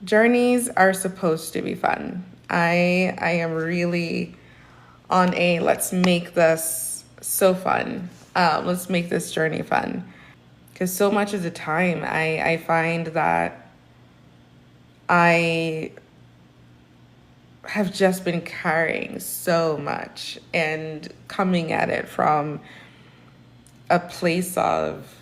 Journeys are supposed to be fun. I am really on a let's make this so fun. Let's make this journey fun. Because so much of the time, I find that I have just been carrying so much and coming at it from a place of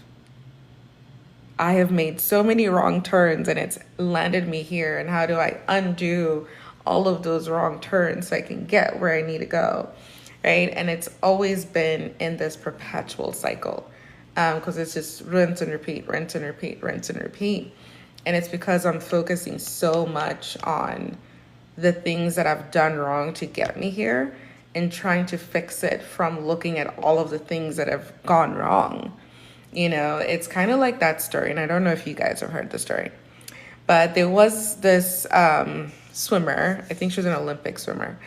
I have made so many wrong turns and it's landed me here. And how do I undo all of those wrong turns so I can get where I need to go? Right. And it's always been in this perpetual cycle because it's just rinse and repeat, rinse and repeat, rinse and repeat. And it's because I'm focusing so much on the things that I've done wrong to get me here and trying to fix it from looking at all of the things that have gone wrong. It's kind of like that story, and I don't know if you guys have heard the story, but there was this swimmer. I think she was an Olympic swimmer,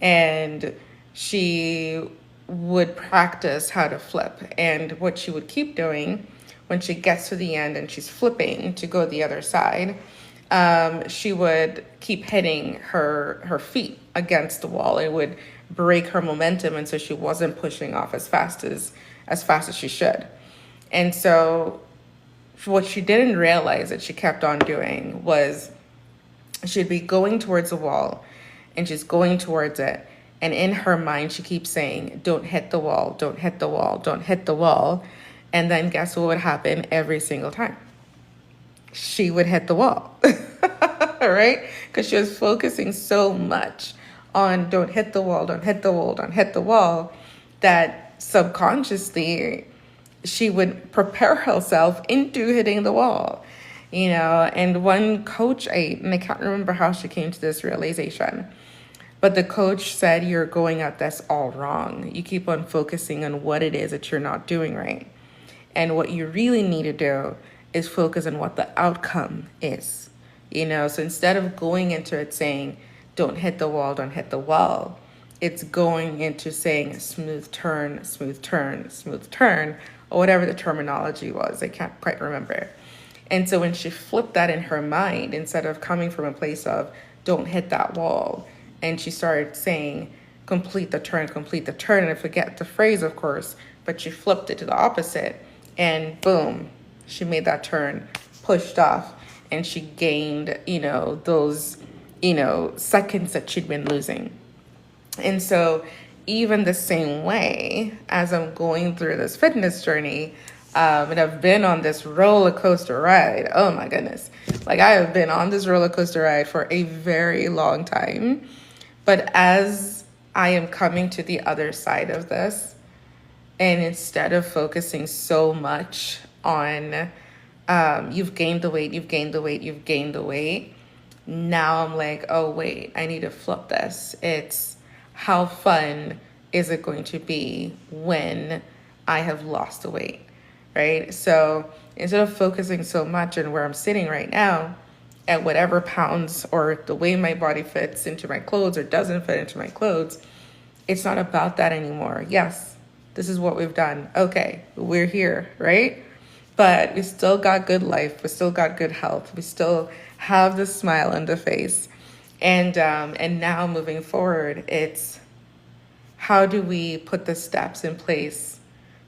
and she would practice how to flip. And what she would keep doing when she gets to the end and she's flipping to go the other side, she would keep hitting her feet against the wall. It would break her momentum, and so she wasn't pushing off as fast as she should. And so what she didn't realize that she kept on doing was she'd be going towards the wall and she's going towards it. And in her mind, she keeps saying, don't hit the wall, don't hit the wall, don't hit the wall. And then guess what would happen every single time? She would hit the wall, right? Because she was focusing so much on don't hit the wall, don't hit the wall, don't hit the wall, that subconsciously she would prepare herself into hitting the wall, and one coach, and I can't remember how she came to this realization, but the coach said, you're going at this all wrong. You keep on focusing on what it is that you're not doing right. And what you really need to do is focus on what the outcome is, so instead of going into it saying, don't hit the wall, don't hit the wall, it's going into saying smooth turn, smooth turn, smooth turn, or whatever the terminology was. I can't quite remember. And so when she flipped that in her mind, instead of coming from a place of don't hit that wall, and she started saying complete the turn, and I forget the phrase, of course, but she flipped it to the opposite, and boom, she made that turn, pushed off, and she gained, those, seconds that she'd been losing. And so even the same way as I'm going through this fitness journey, and I've been on this roller coaster ride. Oh my goodness. Like I have been on this roller coaster ride for a very long time. But as I am coming to the other side of this, and instead of focusing so much on you've gained the weight, you've gained the weight, you've gained the weight, now I'm like, oh wait, I need to flip this. It's how fun is it going to be when I have lost the weight, right? So instead of focusing so much on where I'm sitting right now at whatever pounds or the way my body fits into my clothes or doesn't fit into my clothes, it's not about that anymore. Yes, this is what we've done. Okay, we're here, right? But we still got good life. We still got good health. We still have the smile on the face. And now moving forward, it's how do we put the steps in place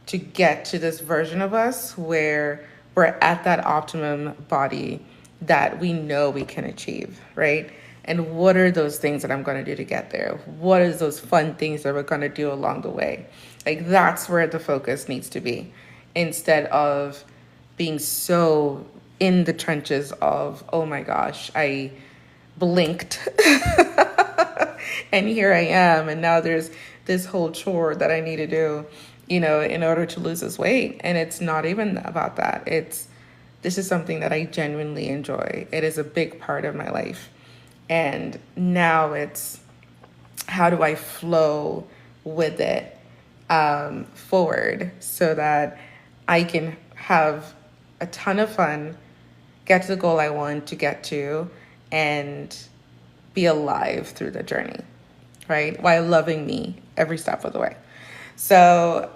to get to this version of us where we're at that optimum body that we know we can achieve, right? And what are those things that I'm going to do to get there? What is those fun things that we're going to do along the way? Like that's where the focus needs to be, instead of being so in the trenches of, oh my gosh, I blinked and here I am. And now there's this whole chore that I need to do, in order to lose this weight. And it's not even about that. This is something that I genuinely enjoy. It is a big part of my life. And now it's how do I flow with it forward so that I can have a ton of fun, get to the goal I want to get to, and be alive through the journey, right? While loving me every step of the way. So